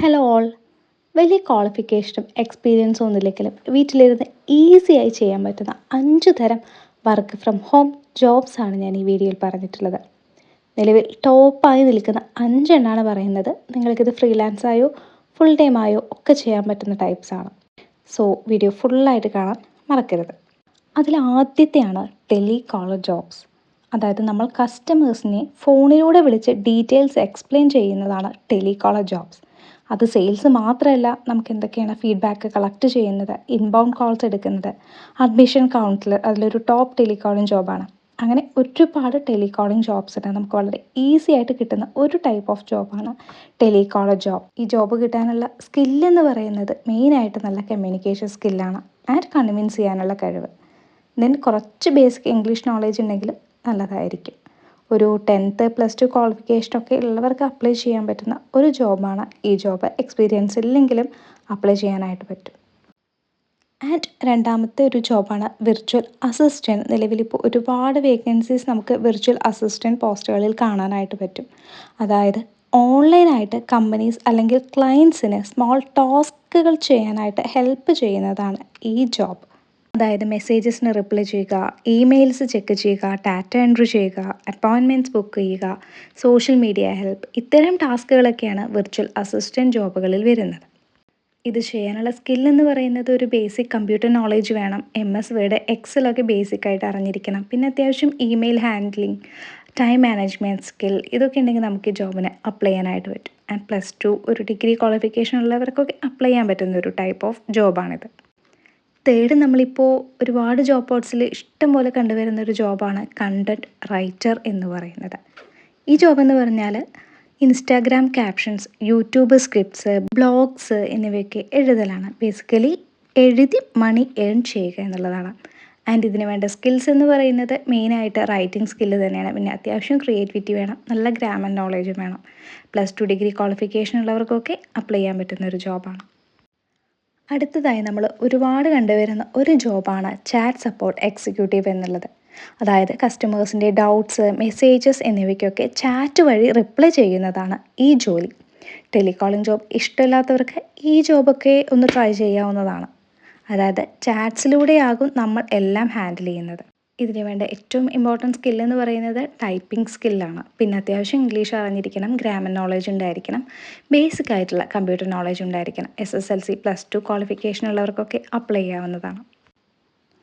Hello all. വലിയ ക്വാളിഫിക്കേഷനും എക്സ്പീരിയൻസും ഒന്നുമില്ലെങ്കിലും വീട്ടിലിരുന്ന് ഈസിയായി ചെയ്യാൻ പറ്റുന്ന 5 തരം വർക്ക് ഫ്രം ഹോം ജോബ്സാണ് ഞാൻ ഈ വീഡിയോയിൽ പറഞ്ഞിട്ടുള്ളത്. നിലവിൽ ടോപ്പായി നിൽക്കുന്ന 5 എണ്ണമാണ് പറയുന്നത്. നിങ്ങൾക്കിത് ഫ്രീലാൻസായോ ഫുൾ ടൈം ആയോ ഒക്കെ ചെയ്യാൻ പറ്റുന്ന ടൈപ്സാണ്. സോ വീഡിയോ ഫുള്ളായിട്ട് കാണാൻ മറക്കരുത്. അതിൽ ആദ്യത്തെയാണ് ടെലികോളർ ജോബ്സ്. അതായത് നമ്മൾ കസ്റ്റമേഴ്സിനെ ഫോണിലൂടെ വിളിച്ച് ഡീറ്റെയിൽസ് എക്സ്പ്ലെയിൻ ചെയ്യുന്നതാണ് ടെലികോളർ ജോബ്സ്. അത് സെയിൽസ് മാത്രമല്ല, നമുക്ക് എന്തൊക്കെയാണ് ഫീഡ്ബാക്ക് കളക്ട് ചെയ്യുന്നത്, ഇൻബൗണ്ട് കോൾസ് എടുക്കുന്നത്, അഡ്മിഷൻ കൗൺസിലർ അതിലൊരു ടോപ്പ് ടെലികോളിംഗ് ജോബാണ്. അങ്ങനെ ഒരുപാട് ടെലികോളിംഗ് ജോബ്സ് ഉണ്ട്. നമുക്ക് വളരെ ഈസി ആയിട്ട് കിട്ടുന്ന ഒരു ടൈപ്പ് ഓഫ് ജോബാണ് ടെലികോളർ ജോബ്. ഈ ജോബ് കിട്ടാനുള്ള സ്കില്ലെന്ന് പറയുന്നത് മെയിനായിട്ട് നല്ല കമ്മ്യൂണിക്കേഷൻ സ്കില്ലാണ് ആൻഡ് കൺവിൻസ് ചെയ്യാനുള്ള കഴിവ്. ദെൻ കുറച്ച് ബേസിക് ഇംഗ്ലീഷ് നോളേജ് ഉണ്ടെങ്കിലും നല്ലതായിരിക്കും. ഒരു 10th +2 ക്വാളിഫിക്കേഷനൊക്കെ ഉള്ളവർക്ക് അപ്ലൈ ചെയ്യാൻ പറ്റുന്ന ഒരു ജോബാണ് ഈ ജോബ്. എക്സ്പീരിയൻസ് ഇല്ലെങ്കിലും അപ്ലൈ ചെയ്യാനായിട്ട് പറ്റും. ആൻഡ് രണ്ടാമത്തെ ഒരു ജോബാണ് വിർച്വൽ അസിസ്റ്റൻറ്റ്. നിലവിലിപ്പോൾ ഒരുപാട് വേക്കൻസീസ് നമുക്ക് വിർച്വൽ അസിസ്റ്റൻറ്റ് പോസ്റ്റുകളിൽ കാണാനായിട്ട് പറ്റും. അതായത് ഓൺലൈനായിട്ട് കമ്പനീസ് അല്ലെങ്കിൽ ക്ലയൻസിന് സ്മോൾ ടാസ്കുകൾ ചെയ്യാനായിട്ട് ഹെൽപ്പ് ചെയ്യുന്നതാണ് ഈ ജോബ്. അതായത് മെസ്സേജസിന് റിപ്ലൈ ചെയ്യുക, ഇമെയിൽസ് ചെക്ക് ചെയ്യുക, ഡാറ്റ എൻട്രി ചെയ്യുക, അപ്പോയിൻമെൻറ്റ്സ് ബുക്ക് ചെയ്യുക, സോഷ്യൽ മീഡിയ ഹെൽപ്പ്, ഇത്തരം ടാസ്കുകളൊക്കെയാണ് വിർച്വൽ അസിസ്റ്റൻറ്റ് ജോബുകളിൽ വരുന്നത്. ഇത് ചെയ്യാനുള്ള സ്കില്ലെന്ന് പറയുന്നത് ഒരു ബേസിക് കമ്പ്യൂട്ടർ നോളേജ് വേണം. MS വേർഡ്, എക്സലൊക്കെ ബേസിക്കായിട്ട് അറിഞ്ഞിരിക്കണം. പിന്നെ അത്യാവശ്യം email handling, time management skill, ഇതൊക്കെ ഉണ്ടെങ്കിൽ നമുക്ക് ഈ ജോബിന് അപ്ലൈ ചെയ്യാനായിട്ട് പറ്റും. ആൻഡ് +2 ഒരു ഡിഗ്രി ക്വാളിഫിക്കേഷൻ ഉള്ളവർക്കൊക്കെ അപ്ലൈ ചെയ്യാൻ പറ്റുന്ന ഒരു ടൈപ്പ് ഓഫ് ജോബാണിത്. തേർഡ്, നമ്മളിപ്പോൾ ഒരുപാട് ജോബ് ബോർഡ്സിൽ ഇഷ്ടം പോലെ കണ്ടുവരുന്ന ഒരു ജോബാണ് കണ്ടൻറ് റൈറ്റർ എന്ന് പറയുന്നത്. ഈ ജോബ് എന്ന് പറഞ്ഞാൽ Instagram captions, YouTube scripts, blogs എന്നിവയൊക്കെ എഴുതലാണ്. ബേസിക്കലി എഴുതി മണി ഏൺ ചെയ്യുക എന്നുള്ളതാണ്. ആൻഡ് ഇതിന് വേണ്ട സ്കിൽസ് എന്ന് പറയുന്നത് മെയിനായിട്ട് റൈറ്റിംഗ് സ്കില്ല് തന്നെയാണ്. പിന്നെ അത്യാവശ്യം ക്രിയേറ്റിവിറ്റി വേണം, നല്ല ഗ്രാമർ നോളേജും വേണം. +2 ഡിഗ്രി ക്വാളിഫിക്കേഷൻ ഉള്ളവർക്കൊക്കെ അപ്ലൈ ചെയ്യാൻ പറ്റുന്ന ഒരു ജോബാണ്. അടുത്തതായി നമ്മൾ ഒരുപാട് കണ്ടുവരുന്ന ഒരു ജോബാണ് ചാറ്റ് സപ്പോർട്ട് എക്സിക്യൂട്ടീവ് എന്നുള്ളത്. അതായത് കസ്റ്റമേഴ്സിൻ്റെ ഡൗട്ട്സ്, മെസ്സേജസ് എന്നിവയ്ക്കൊക്കെ ചാറ്റ് വഴി റിപ്ലൈ ചെയ്യുന്നതാണ് ഈ ജോലി. ടെലികോളിംഗ് ജോബ് ഇഷ്ടമില്ലാത്തവർക്ക് ഈ ജോബൊക്കെ ഒന്ന് ട്രൈ ചെയ്യാവുന്നതാണ്. അതായത് ചാറ്റ്സിലൂടെയാകും നമ്മൾ എല്ലാം ഹാൻഡിൽ ചെയ്യുന്നത്. ഇതിന് വേണ്ട ഏറ്റവും ഇമ്പോർട്ടൻറ്റ് സ്കില്ലെന്ന് പറയുന്നത് ടൈപ്പിംഗ് സ്കില്ലാണ്. പിന്നെ അത്യാവശ്യം ഇംഗ്ലീഷ് അറിഞ്ഞിരിക്കണം, ഗ്രാമർ നോളേജ് ഉണ്ടായിരിക്കണം, ബേസിക് ആയിട്ടുള്ള കമ്പ്യൂട്ടർ നോളേജ് ഉണ്ടായിരിക്കണം. SSLC +2 ക്വാളിഫിക്കേഷൻ ഉള്ളവർക്കൊക്കെ അപ്ലൈ ചെയ്യാവുന്നതാണ്.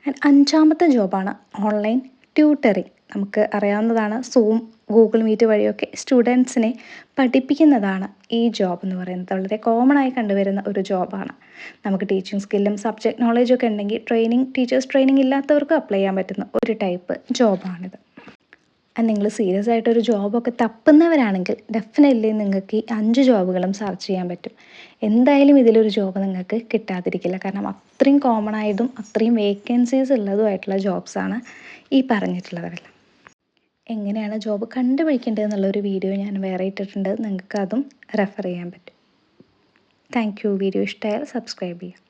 ആൻഡ് അഞ്ചാമത്തെ ജോബാണ് ഓൺലൈൻ ട്യൂട്ടറിങ്. നമുക്ക് അറിയാവുന്നതാണ്, സൂം, ഗൂഗിൾ മീറ്റ് വഴിയൊക്കെ സ്റ്റുഡൻസിനെ പഠിപ്പിക്കുന്നതാണ് ഈ ജോബ് എന്ന് പറയുന്നത്. വളരെ കോമൺ ആയി കണ്ടുവരുന്ന ഒരു ജോബാണ്. നമുക്ക് ടീച്ചിങ് സ്കില്ലും സബ്ജക്റ്റ് നോളേജൊക്കെ ഉണ്ടെങ്കിൽ ടീച്ചേഴ്സ് ട്രെയിനിങ് ഇല്ലാത്തവർക്ക് അപ്ലൈ ചെയ്യാൻ പറ്റുന്ന ഒരു ടൈപ്പ് ജോബാണിത്. നിങ്ങൾ സീരിയസ് ആയിട്ടൊരു ജോബൊക്കെ തപ്പുന്നവരാണെങ്കിൽ ഡെഫിനറ്റ്ലി നിങ്ങൾക്ക് ഈ 5 ജോബുകളും സെർച്ച് ചെയ്യാൻ പറ്റും. എന്തായാലും ഇതിലൊരു ജോബ് നിങ്ങൾക്ക് കിട്ടാതിരിക്കില്ല. കാരണം അത്രയും കോമൺ ആയതും അത്രയും വേക്കൻസീസ് ഉള്ളതുമായിട്ടുള്ള ജോബ്സാണ് ഈ പറഞ്ഞിട്ടുള്ളതെല്ലാം. എങ്ങനെയാണ് ജോബ് കണ്ടുപിടിക്കേണ്ടത് എന്നുള്ളൊരു വീഡിയോ ഞാൻ വേറെ ഇട്ടിട്ടുണ്ട്. നിങ്ങൾക്ക് അതും റെഫർ ചെയ്യാൻ പറ്റും. Thank you. വീഡിയോ ഇഷ്ടമായാൽ സബ്സ്ക്രൈബ് ചെയ്യാം.